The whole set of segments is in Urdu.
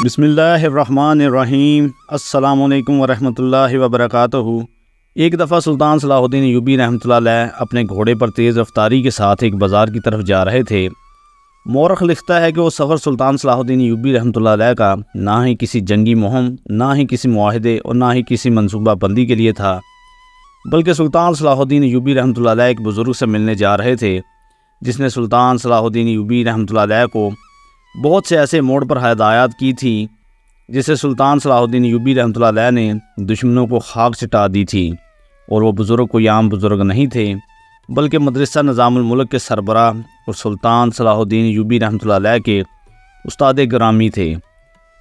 بسم اللہ الرحمن الرحیم۔ السلام علیکم ورحمۃ اللہ وبرکاتہ۔ ایک دفعہ سلطان صلاح الدین ایوبی رحمۃ اللہ علیہ اپنے گھوڑے پر تیز رفتاری کے ساتھ ایک بازار کی طرف جا رہے تھے۔ مورخ لکھتا ہے کہ وہ سفر سلطان صلاح الدین ایوبی رحمۃ اللہ علیہ کا نہ ہی کسی جنگی مہم، نہ ہی کسی معاہدے اور نہ ہی کسی منصوبہ بندی کے لیے تھا، بلکہ سلطان صلاح الدین ایوبی رحمۃ اللہ علیہ ایک بزرگ سے ملنے جا رہے تھے، جس نے سلطان صلاح الدین ایوبی رحمۃ اللہ علیہ کو بہت سے ایسے موڑ پر ہدایات کی تھی جسے سلطان صلاح الدین ایوبی رحمۃ اللہ علیہ نے دشمنوں کو خاک چٹا دی تھی۔ اور وہ بزرگ کوئی عام بزرگ نہیں تھے، بلکہ مدرسہ نظام الملک کے سربراہ اور سلطان صلاح الدین ایوبی رحمۃ اللہ علیہ کے استاد گرامی تھے۔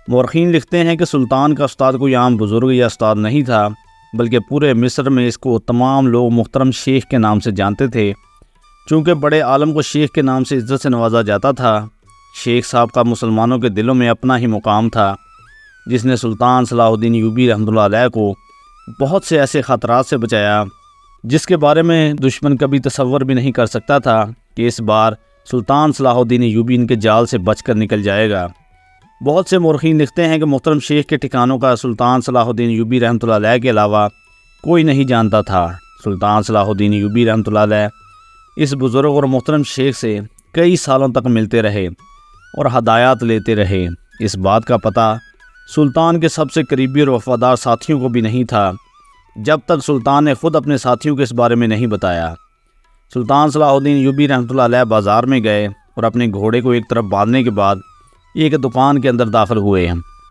مورخین لکھتے ہیں کہ سلطان کا استاد کوئی عام بزرگ یا استاد نہیں تھا، بلکہ پورے مصر میں اس کو تمام لوگ محترم شیخ کے نام سے جانتے تھے۔ چونکہ بڑے عالم کو شیخ کے نام سے عزت سے نوازا جاتا تھا، شیخ صاحب کا مسلمانوں کے دلوں میں اپنا ہی مقام تھا، جس نے سلطان صلاح الدین ایوبی رحمۃ اللہ علیہ کو بہت سے ایسے خطرات سے بچایا جس کے بارے میں دشمن کبھی تصور بھی نہیں کر سکتا تھا کہ اس بار سلطان صلاح الدین ایوبی ان کے جال سے بچ کر نکل جائے گا۔ بہت سے مورخین لکھتے ہیں کہ محترم شیخ کے ٹھکانوں کا سلطان صلاح الدین ایوبی رحمۃ اللہ علیہ کے علاوہ کوئی نہیں جانتا تھا۔ سلطان صلاح الدین ایوبی رحمۃ اللہ علیہ اس بزرگ اور محترم شیخ سے کئی سالوں تک ملتے رہے اور ہدایات لیتے رہے۔ اس بات کا پتہ سلطان کے سب سے قریبی اور وفادار ساتھیوں کو بھی نہیں تھا، جب تک سلطان نے خود اپنے ساتھیوں کو اس بارے میں نہیں بتایا۔ سلطان صلاح الدین ایوبی رحمۃ اللہ علیہ بازار میں گئے اور اپنے گھوڑے کو ایک طرف باندھنے کے بعد ایک دکان کے اندر داخل ہوئے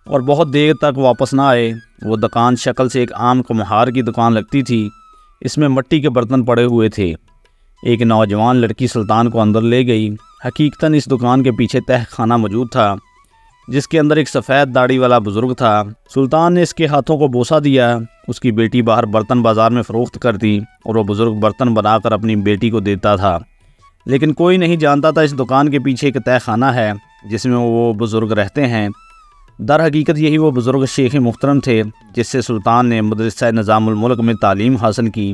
اور بہت دیر تک واپس نہ آئے۔ وہ دکان شکل سے ایک عام کمہار کی دکان لگتی تھی، اس میں مٹی کے برتن پڑے ہوئے تھے۔ ایک نوجوان لڑکی سلطان کو اندر لے گئی۔ حقیقتاً اس دکان کے پیچھے تہ خانہ موجود تھا، جس کے اندر ایک سفید داڑھی والا بزرگ تھا۔ سلطان نے اس کے ہاتھوں کو بوسہ دیا۔ اس کی بیٹی باہر برتن بازار میں فروخت کر دی اور وہ بزرگ برتن بنا کر اپنی بیٹی کو دیتا تھا، لیکن کوئی نہیں جانتا تھا اس دکان کے پیچھے ایک تہ خانہ ہے جس میں وہ بزرگ رہتے ہیں۔ در حقیقت یہی وہ بزرگ شیخ محترم تھے جس سے سلطان نے مدرسہ نظام الملک میں تعلیم حاصل کی،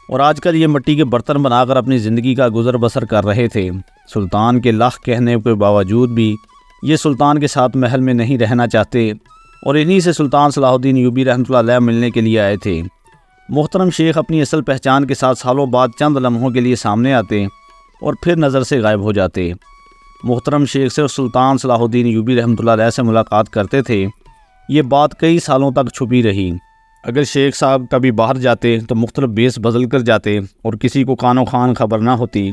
اور آج کل یہ مٹی کے برتن بنا کر اپنی زندگی کا گزر بسر کر رہے تھے۔ سلطان کے لاکھ کہنے کے باوجود بھی یہ سلطان کے ساتھ محل میں نہیں رہنا چاہتے، اور انہی سے سلطان صلاح الدین ایوبی رحمۃ اللہ علیہ ملنے کے لیے آئے تھے۔ محترم شیخ اپنی اصل پہچان کے ساتھ سالوں بعد چند لمحوں کے لیے سامنے آتے اور پھر نظر سے غائب ہو جاتے۔ محترم شیخ سے اور سلطان صلاح الدین ایوبی رحمۃ اللہ علیہ سے ملاقات کرتے تھے۔ یہ بات کئی سالوں تک چھپی رہی۔ اگر شیخ صاحب کبھی باہر جاتے تو مختلف بیس بدل کر جاتے اور کسی کو کان و خان خبر نہ ہوتی۔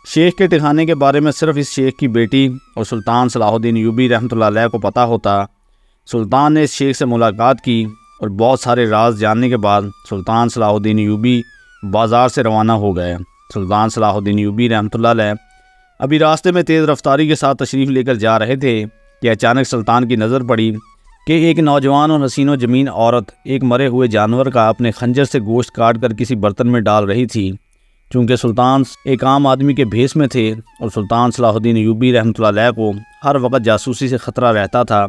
شیخ کے ٹھکانے کے بارے میں صرف اس شیخ کی بیٹی اور سلطان صلاح الدین ایوبی رحمۃ اللہ علیہ کو پتہ ہوتا۔ سلطان نے اس شیخ سے ملاقات کی اور بہت سارے راز جاننے کے بعد سلطان صلاح الدین ایوبی بازار سے روانہ ہو گئے۔ سلطان صلاح الدین ایوبی رحمۃ اللہ علیہ ابھی راستے میں تیز رفتاری کے ساتھ تشریف لے کر جا رہے تھے کہ اچانک سلطان کی نظر پڑی کہ ایک نوجوان اور حسین و جمیل عورت ایک مرے ہوئے جانور کا اپنے خنجر سے گوشت کاٹ کر کسی برتن میں ڈال رہی تھی۔ چونکہ سلطان ایک عام آدمی کے بھیس میں تھے اور سلطان صلاح الدین ایوبی رحمۃ اللہ علیہ کو ہر وقت جاسوسی سے خطرہ رہتا تھا،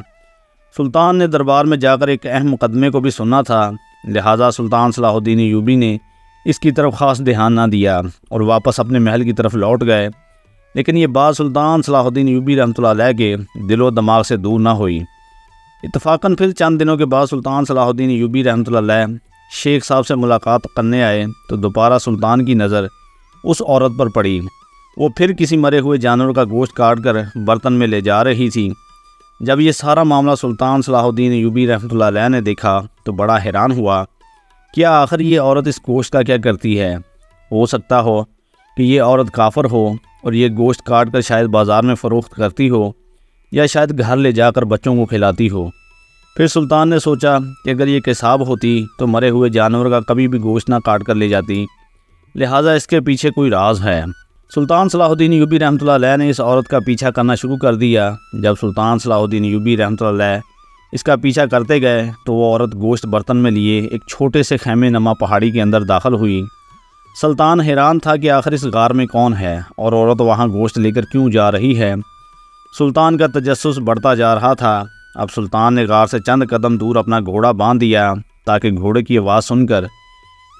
سلطان نے دربار میں جا کر ایک اہم مقدمے کو بھی سننا تھا، لہٰذا سلطان صلاح الدین ایوبی نے اس کی طرف خاص دھیان نہ دیا اور واپس اپنے محل کی طرف لوٹ گئے۔ لیکن یہ بات سلطان صلاح الدین ایوبی رحمۃ اللہ علیہ کے دل و دماغ سے دور نہ ہوئی۔ اتفاقاً پھر چند دنوں کے بعد سلطان صلاح الدین ایوبی رحمۃ اللہ علیہ شیخ صاحب سے ملاقات کرنے آئے تو دوبارہ سلطان کی نظر اس عورت پر پڑی۔ وہ پھر کسی مرے ہوئے جانور کا گوشت کاٹ کر برتن میں لے جا رہی تھی۔ جب یہ سارا معاملہ سلطان صلاح الدین ایوبی رحمۃ اللہ علیہ نے دیکھا تو بڑا حیران ہوا، کیا آخر یہ عورت اس گوشت کا کیا کرتی ہے؟ ہو سکتا ہو کہ یہ عورت کافر ہو اور یہ گوشت کاٹ کر شاید بازار میں فروخت کرتی ہو، یا شاید گھر لے جا کر بچوں کو کھلاتی ہو۔ پھر سلطان نے سوچا کہ اگر یہ قصاب ہوتی تو مرے ہوئے جانور کا کبھی بھی گوشت نہ کاٹ کر لے جاتی، لہٰذا اس کے پیچھے کوئی راز ہے۔ سلطان صلاح الدین ایوبی رحمۃ اللہ علیہ نے اس عورت کا پیچھا کرنا شروع کر دیا۔ جب سلطان صلاح الدین ایوبی رحمۃ اللہ علیہ اس کا پیچھا کرتے گئے تو وہ عورت گوشت برتن میں لیے ایک چھوٹے سے خیمے نما پہاڑی کے اندر داخل ہوئی۔ سلطان حیران تھا کہ آخر اس غار میں کون ہے اور عورت وہاں گوشت لے کر کیوں جا رہی ہے۔ سلطان کا تجسس بڑھتا جا رہا تھا۔ اب سلطان نے غار سے چند قدم دور اپنا گھوڑا باندھ دیا تاکہ گھوڑے کی آواز سن کر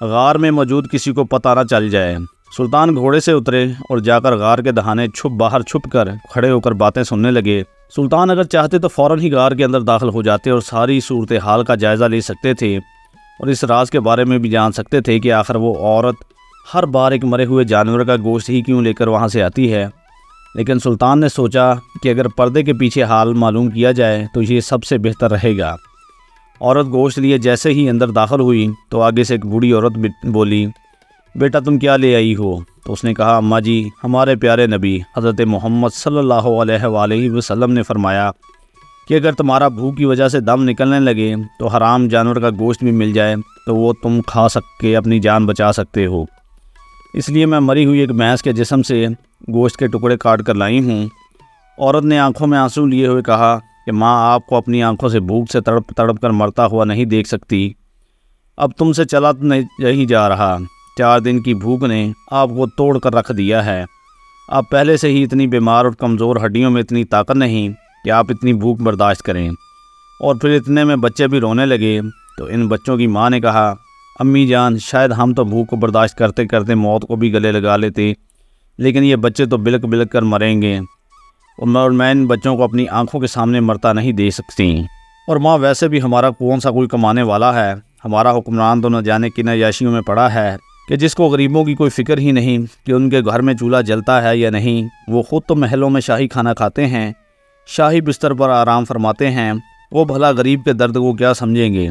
غار میں موجود کسی کو پتہ نہ چل جائے۔ سلطان گھوڑے سے اترے اور جا کر غار کے دہانے باہر چھپ کر کھڑے ہو کر باتیں سننے لگے۔ سلطان اگر چاہتے تو فوراً ہی غار کے اندر داخل ہو جاتے اور ساری صورتحال کا جائزہ لے سکتے تھے اور اس راز کے بارے میں بھی جان سکتے تھے کہ آخر وہ عورت ہر بار ایک مرے ہوئے جانور کا گوشت ہی کیوں لے کر وہاں سے آتی ہے۔ لیکن سلطان نے سوچا کہ اگر پردے کے پیچھے حال معلوم کیا جائے تو یہ سب سے بہتر رہے گا۔ عورت گوشت لیے جیسے ہی اندر داخل ہوئی تو آگے سے ایک بوڑھی عورت بولی، بیٹا تم کیا لے آئی ہو؟ تو اس نے کہا، اماں جی، ہمارے پیارے نبی حضرت محمد صلی اللہ علیہ وآلہ وسلم نے فرمایا کہ اگر تمہارا بھوک کی وجہ سے دم نکلنے لگے تو حرام جانور کا گوشت بھی مل جائے تو وہ تم کھا کے اپنی جان بچا سکتے ہو، اس لیے میں مری ہوئی ایک بھینس کے جسم سے گوشت کے ٹکڑے کاٹ کر لائی ہوں۔ عورت نے آنکھوں میں آنسو لیے ہوئے کہا کہ ماں، آپ کو اپنی آنکھوں سے بھوک سے تڑپ تڑپ کر مرتا ہوا نہیں دیکھ سکتی، اب تم سے چلا تو نہیں جا رہا، 4 دن کی بھوک نے آپ کو توڑ کر رکھ دیا ہے، آپ پہلے سے ہی اتنی بیمار اور کمزور، ہڈیوں میں اتنی طاقت نہیں کہ آپ اتنی بھوک برداشت کریں۔ اور پھر اتنے میں بچے بھی رونے لگے تو ان بچوں کی ماں نے کہا، امی جان، شاید ہم تو بھوک کو برداشت کرتے کرتے موت کو بھی گلے لگا لیتے، لیکن یہ بچے تو بلک بلک کر مریں گے اور میں ان بچوں کو اپنی آنکھوں کے سامنے مرتا نہیں دے سکتی۔ اور ماں، ویسے بھی ہمارا کون سا کوئی کمانے والا ہے، ہمارا حکمران تو نہ جانے کن عیاشیوں میں پڑا ہے کہ جس کو غریبوں کی کوئی فکر ہی نہیں کہ ان کے گھر میں چولہا جلتا ہے یا نہیں۔ وہ خود تو محلوں میں شاہی کھانا کھاتے ہیں، شاہی بستر پر آرام فرماتے ہیں، وہ بھلا غریب کے درد کو کیا سمجھیں گے؟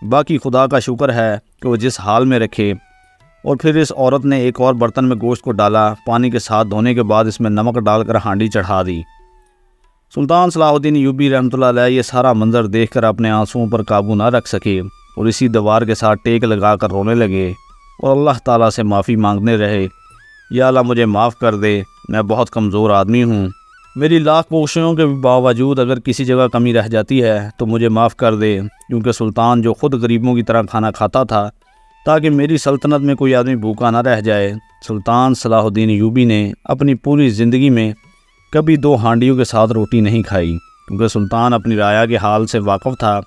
باقی خدا کا شکر ہے کہ وہ جس حال میں رکھے۔ اور پھر اس عورت نے ایک اور برتن میں گوشت کو ڈالا، پانی کے ساتھ دھونے کے بعد اس میں نمک ڈال کر ہانڈی چڑھا دی۔ سلطان صلاح الدین ایوبی رحمۃ اللہ علیہ یہ سارا منظر دیکھ کر اپنے آنسوؤں پر قابو نہ رکھ سکے اور اسی دیوار کے ساتھ ٹیک لگا کر رونے لگے اور اللہ تعالیٰ سے معافی مانگنے رہے، یا اللہ مجھے معاف کر دے، میں بہت کمزور آدمی ہوں، میری لاکھ کوششوں کے باوجود اگر کسی جگہ کمی رہ جاتی ہے تو مجھے معاف کر دے، کیونکہ سلطان جو خود غریبوں کی طرح کھانا کھاتا تھا تاکہ میری سلطنت میں کوئی آدمی بھوکا نہ رہ جائے۔ سلطان صلاح الدین ایوبی نے اپنی پوری زندگی میں کبھی 2 ہانڈیوں کے ساتھ روٹی نہیں کھائی، کیونکہ سلطان اپنی رعایا کے حال سے واقف تھا۔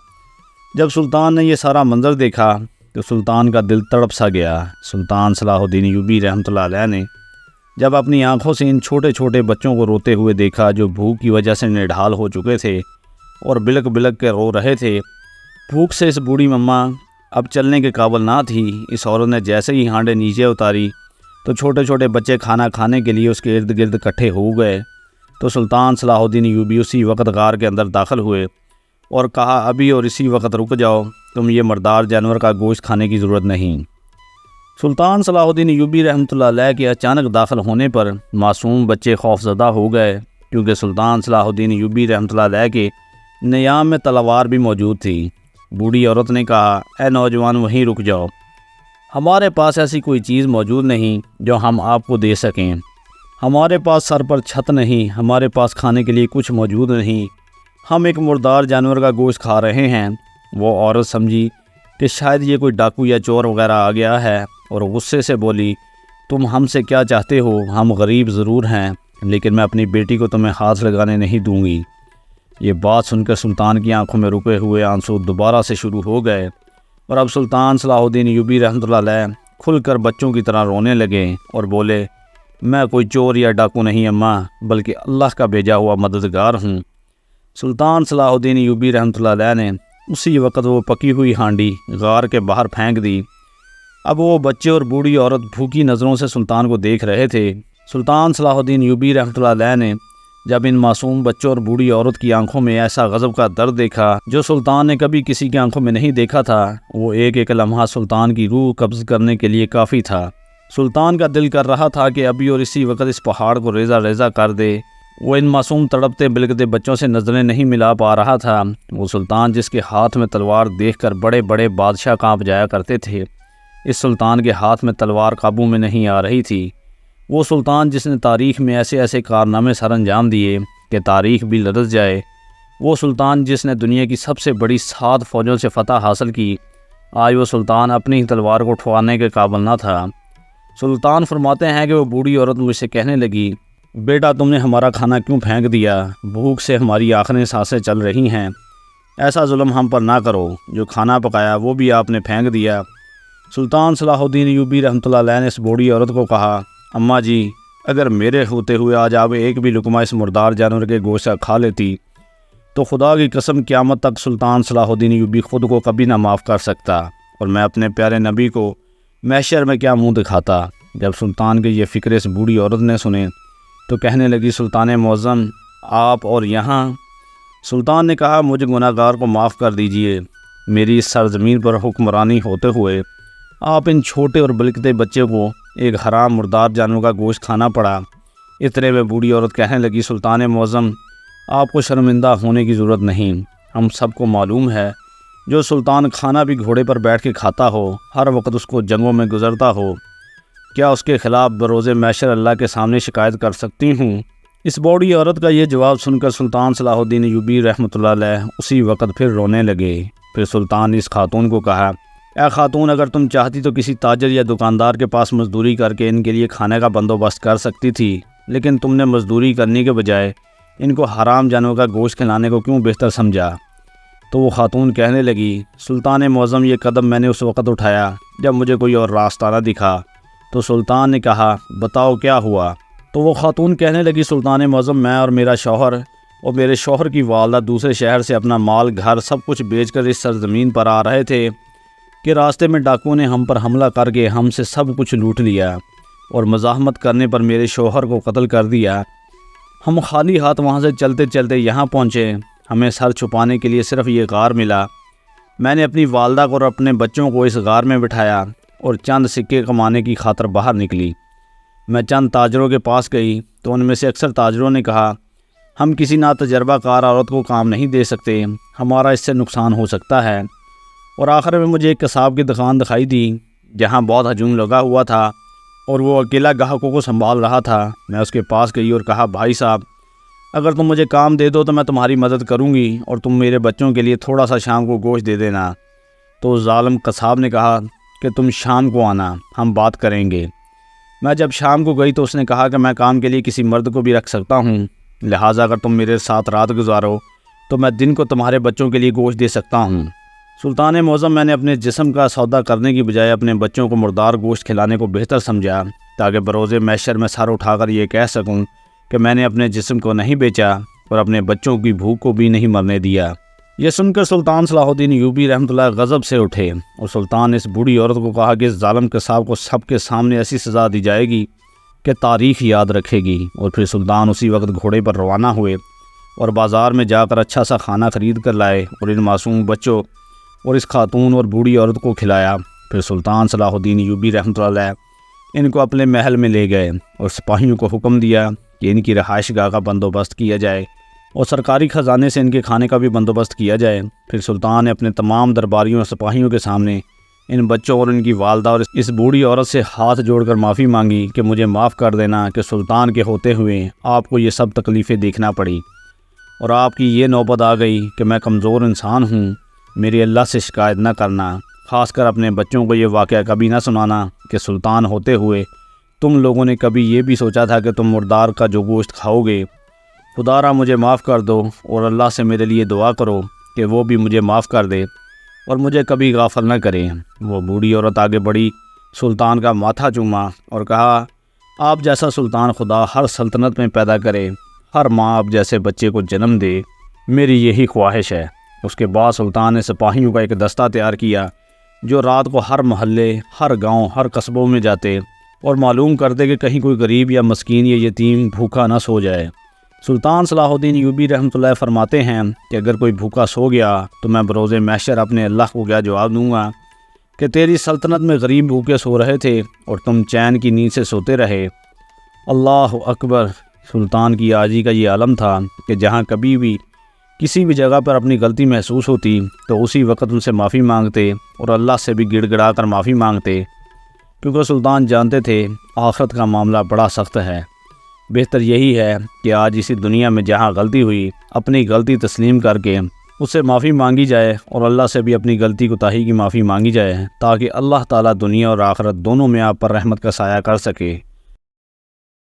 جب سلطان نے یہ سارا منظر دیکھا تو سلطان کا دل تڑپ سا گیا۔ سلطان صلاح الدین ایوبی رحمۃ اللہ علیہ نے جب اپنی آنکھوں سے ان چھوٹے چھوٹے بچوں کو روتے ہوئے دیکھا جو بھوک کی وجہ سے نڈھال ہو چکے تھے اور بلک بلک کے رو رہے تھے، بھوک سے اس بوڑھی مما اب چلنے کے قابل نہ تھی۔ اس عورت نے جیسے ہی ہانڈے نیچے اتاری تو چھوٹے چھوٹے بچے کھانا کھانے کے لیے اس کے ارد گرد اکٹھے ہو گئے۔ تو سلطان صلاح الدین ایوبی اسی وقت غار کے اندر داخل ہوئے اور کہا، ابھی اور اسی وقت رک جاؤ، تم یہ مردار جانور کا گوشت کھانے کی ضرورت نہیں۔ سلطان صلاح الدین ایوبی رحمۃ اللہ علیہ کے اچانک داخل ہونے پر معصوم بچے خوفزدہ ہو گئے، کیونکہ سلطان صلاح الدین ایوبی رحمۃ اللہ علیہ کے نیام میں تلوار بھی موجود تھی۔ بوڑھی عورت نے کہا، اے نوجوان، وہیں رک جاؤ، ہمارے پاس ایسی کوئی چیز موجود نہیں جو ہم آپ کو دے سکیں، ہمارے پاس سر پر چھت نہیں، ہمارے پاس کھانے کے لیے کچھ موجود نہیں، ہم ایک مردار جانور کا گوشت کھا رہے ہیں۔ وہ عورت سمجھی کہ شاید یہ کوئی ڈاکو یا چور وغیرہ آ گیا ہے اور غصے سے بولی، تم ہم سے کیا چاہتے ہو؟ ہم غریب ضرور ہیں لیکن میں اپنی بیٹی کو تمہیں ہاتھ لگانے نہیں دوں گی۔ یہ بات سن کر سلطان کی آنکھوں میں رکے ہوئے آنسو دوبارہ سے شروع ہو گئے اور اب سلطان صلاح الدین ایوبی رحمۃ اللہ علیہ کھل کر بچوں کی طرح رونے لگے اور بولے، میں کوئی چور یا ڈاکو نہیں اماں، بلکہ اللہ کا بھیجا ہوا مددگار ہوں۔ سلطان صلاح الدین ایوبی رحمۃ اللہ علیہ نے اسی وقت وہ پکی ہوئی ہانڈی غار کے باہر پھینک دی۔ اب وہ بچے اور بوڑھی عورت بھوکی نظروں سے سلطان کو دیکھ رہے تھے۔ سلطان صلاح الدین ایوبی رحمۃ اللہ علیہ نے جب ان معصوم بچوں اور بوڑھی عورت کی آنکھوں میں ایسا غضب کا درد دیکھا جو سلطان نے کبھی کسی کی آنکھوں میں نہیں دیکھا تھا، وہ ایک ایک لمحہ سلطان کی روح قبض کرنے کے لیے کافی تھا۔ سلطان کا دل کر رہا تھا کہ ابھی اور اسی وقت اس پہاڑ کو ریزہ ریزہ کر دے۔ وہ ان معصوم تڑپتے بلکتے بچوں سے نظریں نہیں ملا پا رہا تھا۔ وہ سلطان جس کے ہاتھ میں تلوار دیکھ کر بڑے بڑے بادشاہ کانپ جایا کرتے تھے، اس سلطان کے ہاتھ میں تلوار قابو میں نہیں آ رہی تھی۔ وہ سلطان جس نے تاریخ میں ایسے ایسے کارنامے سر انجام دیے کہ تاریخ بھی لرز جائے، وہ سلطان جس نے دنیا کی سب سے بڑی 7 فوجوں سے فتح حاصل کی، آج وہ سلطان اپنی ہی تلوار کو اٹھوانے کے قابل نہ تھا۔ سلطان فرماتے ہیں کہ وہ بوڑھی عورت مجھ سے کہنے لگی، بیٹا تم نے ہمارا کھانا کیوں پھینک دیا؟ بھوک سے ہماری آخریں سانسیں چل رہی ہیں، ایسا ظلم ہم پر نہ کرو، جو کھانا پکایا وہ بھی آپ نے پھینک دیا۔ سلطان صلاح الدین ایوبی رحمۃ اللہ علیہ نے اس بوڑھی عورت کو کہا، اماں جی، اگر میرے ہوتے ہوئے آج آپ ایک بھی لقمہ اس مردار جانور کے گوشت کا کھا لیتی تو خدا کی قسم قیامت تک سلطان صلاح الدین ایوبی خود کو کبھی نہ معاف کر سکتا، اور میں اپنے پیارے نبی کو محشر میں کیا منہ دکھاتا۔ جب سلطان کے یہ فکر اس بوڑھی عورت نے سنے تو کہنے لگی، سلطان معظم آپ اور یہاں؟ سلطان نے کہا، مجھے گناہ گار کو معاف کر دیجئے، میری اس سرزمین پر حکمرانی ہوتے ہوئے آپ ان چھوٹے اور بلکتے بچے کو ایک حرام مردار جانور کا گوشت کھانا پڑا۔ اتنے میں بوڑھی عورت کہنے لگی، سلطان معظم آپ کو شرمندہ ہونے کی ضرورت نہیں، ہم سب کو معلوم ہے جو سلطان کھانا بھی گھوڑے پر بیٹھ کے کھاتا ہو، ہر وقت اس کو جنگوں میں گزرتا ہو، کیا اس کے خلاف بروز محشر اللہ کے سامنے شکایت کر سکتی ہوں؟ اس بوڑھی عورت کا یہ جواب سن کر سلطان صلاح الدین ایوبی رحمۃ اللہ علیہ اسی وقت پھر رونے لگے۔ پھر سلطان نے اس خاتون کو کہا، اے خاتون، اگر تم چاہتی تو کسی تاجر یا دکاندار کے پاس مزدوری کر کے ان کے لیے کھانے کا بندوبست کر سکتی تھی، لیکن تم نے مزدوری کرنے کے بجائے ان کو حرام جانور کا گوشت کھلانے کو کیوں بہتر سمجھا؟ تو وہ خاتون کہنے لگی، سلطان معظم یہ قدم میں نے اس وقت اٹھایا جب مجھے کوئی اور راستہ نہ دکھا۔ تو سلطان نے کہا، بتاؤ کیا ہوا؟ تو وہ خاتون کہنے لگی، سلطان معظم میں اور میرا شوہر اور میرے شوہر کی والدہ دوسرے شہر سے اپنا مال گھر سب کچھ بیچ کر اس سرزمین پر آ رہے تھے کہ راستے میں ڈاکو نے ہم پر حملہ کر کے ہم سے سب کچھ لوٹ لیا اور مزاحمت کرنے پر میرے شوہر کو قتل کر دیا۔ ہم خالی ہاتھ وہاں سے چلتے چلتے یہاں پہنچے، ہمیں سر چھپانے کے لیے صرف یہ غار ملا۔ میں نے اپنی والدہ کو اور اپنے بچوں کو اس غار میں بٹھایا اور چند سکے کمانے کی خاطر باہر نکلی۔ میں چند تاجروں کے پاس گئی تو ان میں سے اکثر تاجروں نے کہا، ہم کسی ناتجربہ کار عورت کو کام نہیں دے سکتے، ہمارا اس سے نقصان ہو سکتا ہے۔ اور آخر میں مجھے ایک قصاب کی دکان دکھائی دی جہاں بہت ہجوم لگا ہوا تھا اور وہ اکیلا گاہکوں کو سنبھال رہا تھا۔ میں اس کے پاس گئی اور کہا، بھائی صاحب، اگر تم مجھے کام دے دو تو میں تمہاری مدد کروں گی اور تم میرے بچوں کے لیے تھوڑا سا شام کو گوشت دے دینا۔ تو اس ظالم قصاب نے کہا کہ تم شام کو آنا، ہم بات کریں گے۔ میں جب شام کو گئی تو اس نے کہا کہ میں کام کے لیے کسی مرد کو بھی رکھ سکتا ہوں، لہٰذا اگر تم میرے ساتھ رات گزارو تو میں دن کو تمہارے بچوں کے لیے گوشت دے سکتا ہوں۔ سلطان معظم، میں نے اپنے جسم کا سودا کرنے کی بجائے اپنے بچوں کو مردار گوشت کھلانے کو بہتر سمجھا تاکہ بروز محشر میں سر اٹھا کر یہ کہہ سکوں کہ میں نے اپنے جسم کو نہیں بیچا اور اپنے بچوں کی بھوک کو بھی نہیں مرنے دیا۔ یہ سن کر سلطان صلاح الدین ایوبی رحمۃ اللہ غضب سے اٹھے اور سلطان نے اس بوڑھی عورت کو کہا کہ اس ظالم قصاب کو سب کے سامنے ایسی سزا دی جائے گی کہ تاریخ یاد رکھے گی۔ اور پھر سلطان اسی وقت گھوڑے پر روانہ ہوئے اور بازار میں جا کر اچھا سا کھانا خرید کر لائے اور ان معصوم بچوں اور اس خاتون اور بوڑھی عورت کو کھلایا۔ پھر سلطان صلاح الدین ایوبی رحمۃ اللہ علیہ ان کو اپنے محل میں لے گئے اور سپاہیوں کو حکم دیا کہ ان کی رہائش گاہ کا بندوبست کیا جائے اور سرکاری خزانے سے ان کے کھانے کا بھی بندوبست کیا جائے۔ پھر سلطان نے اپنے تمام درباریوں اور سپاہیوں کے سامنے ان بچوں اور ان کی والدہ اور اس بوڑھی عورت سے ہاتھ جوڑ کر معافی مانگی کہ مجھے معاف کر دینا کہ سلطان کے ہوتے ہوئے آپ کو یہ سب تکلیفیں دیکھنا پڑی اور آپ کی یہ نوبت آ گئی کہ میں کمزور انسان ہوں، میری اللہ سے شکایت نہ کرنا، خاص کر اپنے بچوں کو یہ واقعہ کبھی نہ سنانا کہ سلطان ہوتے ہوئے تم لوگوں نے کبھی یہ بھی سوچا تھا کہ تم مردار کا جو گوشت کھاؤ گے۔ خدا را مجھے معاف کر دو اور اللہ سے میرے لیے دعا کرو کہ وہ بھی مجھے معاف کر دے اور مجھے کبھی غافل نہ کرے۔ وہ بوڑھی عورت آگے بڑھی، سلطان کا ماتھا چوما اور کہا، آپ جیسا سلطان خدا ہر سلطنت میں پیدا کرے، ہر ماں آپ جیسے بچے کو جنم دے، میری یہی خواہش ہے۔ اس کے بعد سلطان نے سپاہیوں کا ایک دستہ تیار کیا جو رات کو ہر محلے، ہر گاؤں، ہر قصبوں میں جاتے اور معلوم کرتے کہ کہیں کوئی غریب یا مسکین یا یتیم بھوکا نہ سو جائے۔ سلطان صلاح الدین ایوبی رحمۃ اللہ فرماتے ہیں کہ اگر کوئی بھوکا سو گیا تو میں بروز محشر اپنے اللہ کو کیا جواب دوں گا کہ تیری سلطنت میں غریب بھوکے سو رہے تھے اور تم چین کی نیند سے سوتے رہے۔ اللہ اکبر۔ سلطان کی آجی کا یہ عالم تھا کہ جہاں کبھی بھی کسی بھی جگہ پر اپنی غلطی محسوس ہوتی تو اسی وقت ان سے معافی مانگتے اور اللہ سے بھی گڑ گڑا کر معافی مانگتے، کیونکہ سلطان جانتے تھے آخرت کا معاملہ بڑا سخت ہے۔ بہتر یہی ہے کہ آج اسی دنیا میں جہاں غلطی ہوئی اپنی غلطی تسلیم کر کے اس سے معافی مانگی جائے اور اللہ سے بھی اپنی غلطی کوتاہی کی معافی مانگی جائے تاکہ اللہ تعالیٰ دنیا اور آخرت دونوں میں آپ پر رحمت کا سایہ کر سکے۔